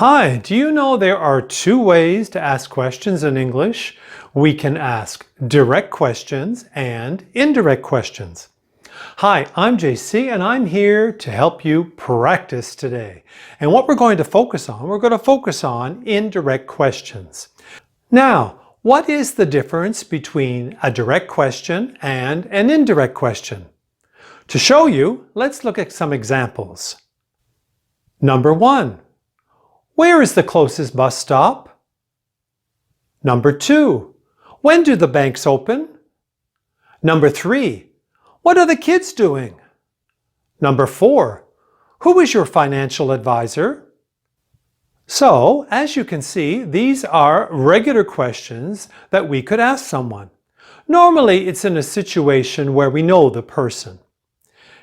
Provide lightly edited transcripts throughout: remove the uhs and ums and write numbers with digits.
Hi, do you know there are two ways to ask questions in English? We can ask direct questions and indirect questions. Hi, I'm JC and I'm here to help you practice today. And what we're going to focus on, indirect questions. Now, what is the difference between a direct question and an indirect question? To show you, let's look at some examples. Number 1. Where is the closest bus stop? Number 2. When do the banks open? Number 3. What are the kids doing? Number 4. Who is your financial advisor? So, as you can see, these are regular questions that we could ask someone. Normally, it's in a situation where we know the person.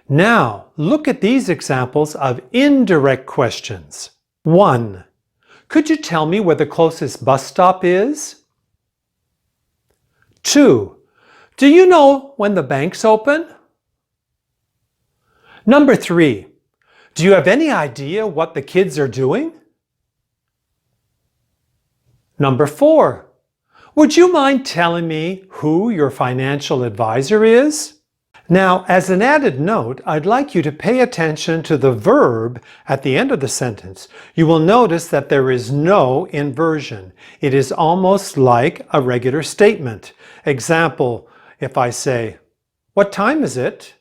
Now, look at these examples of indirect questions. 1. Could you tell me where the closest bus stop is? 2. Do you know when the banks open? Number 3. Do you have any idea what the kids are doing? Number 4. Would you mind telling me who your financial advisor is? Now, as an added note, I'd like you to pay attention to the verb at the end of the sentence. You will notice that there is no inversion. It is almost like a regular statement. Example, if I say, "What time is it?"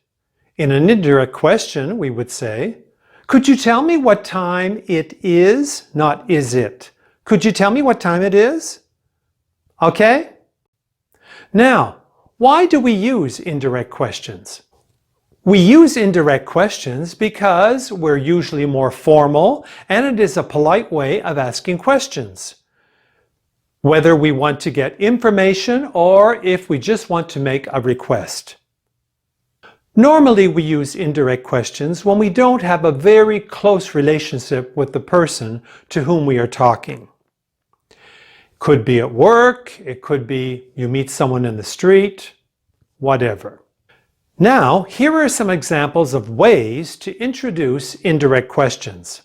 In an indirect question, we would say, "Could you tell me what time it is?" Not "is it." Could you tell me what time it is? Okay? Now, why do we use indirect questions? We use indirect questions because we're usually more formal and it is a polite way of asking questions. Whether we want to get information or if we just want to make a request. Normally we use indirect questions when we don't have a very close relationship with the person to whom we are talking. Could be at work, it could be you meet someone in the street, whatever. Now, here are some examples of ways to introduce indirect questions.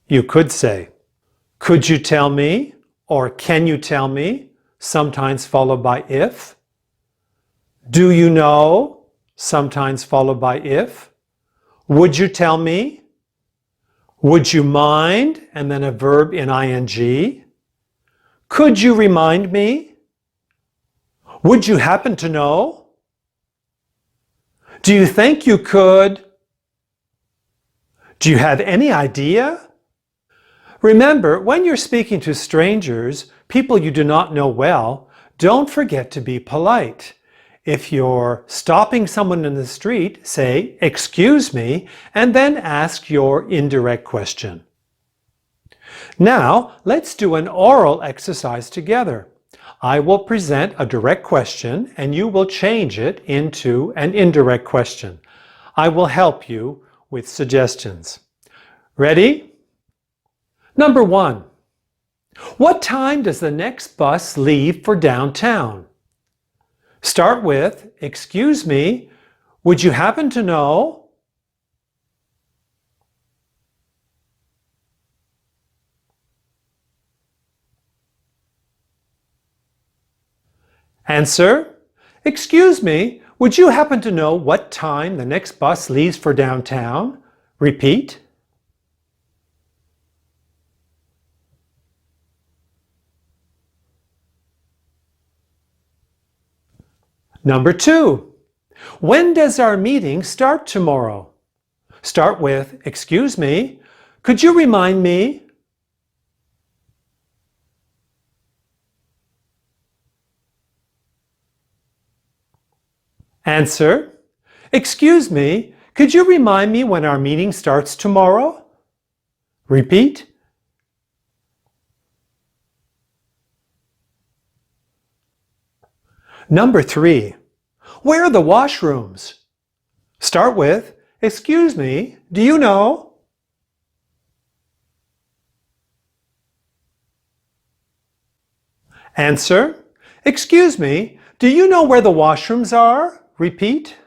You could say, "Could you tell me?" or "Can you tell me?" sometimes followed by "if." "Do you know?" sometimes followed by "if." "Would you tell me?" "Would you mind?" and then a verb in ing. "Could you remind me?" "Would you happen to know?" "Do you think you could?" "Do you have any idea?" Remember, when you're speaking to strangers, people you do not know well, don't forget to be polite. If you're stopping someone in the street, say, "Excuse me," and then ask your indirect question. Now, let's do an oral exercise together. I will present a direct question and you will change it into an indirect question. I will help you with suggestions. Ready? Number 1. What time does the next bus leave for downtown? Start with, "Excuse me, would you happen to know?" Answer, "Excuse me, would you happen to know what time the next bus leaves for downtown?" Repeat. Number 2. When does our meeting start tomorrow? Start with, "Excuse me, could you remind me?" Answer, "Excuse me, could you remind me when our meeting starts tomorrow?" Repeat. Number 3. Where are the washrooms? Start with, "Excuse me, do you know?" Answer, "Excuse me, do you know where the washrooms are?" Repeat.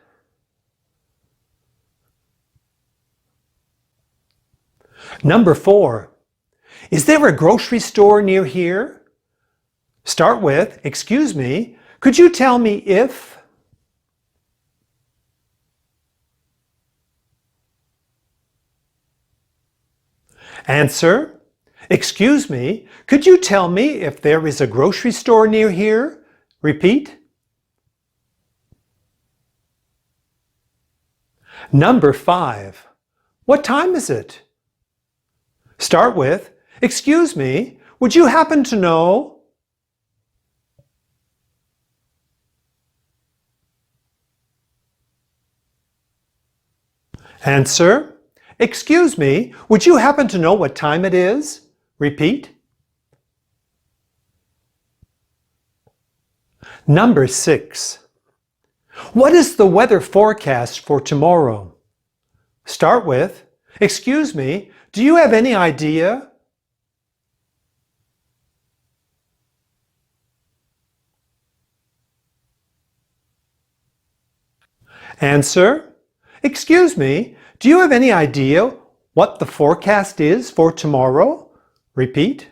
Number 4. Is there a grocery store near here? Start with, excuse me, could you tell me if? Answer, excuse me, could you tell me if there is a grocery store near here? Repeat. Number 5. What time is it? Start with, excuse me, would you happen to know? Answer, excuse me, would you happen to know what time it is? Repeat. Number 6. What is the weather forecast for tomorrow? Start with, excuse me, do you have any idea? Answer, excuse me, do you have any idea what the forecast is for tomorrow? Repeat.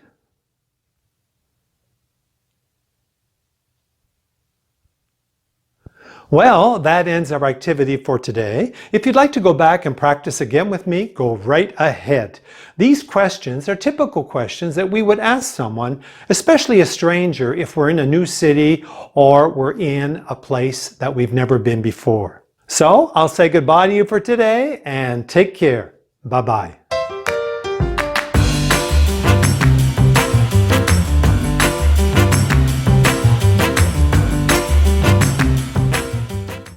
Well, that ends our activity for today. If you'd like to go back and practice again with me, go right ahead. These questions are typical questions that we would ask someone, especially a stranger, if we're in a new city or we're in a place that we've never been before. So I'll say goodbye to you for today and take care. Bye-bye.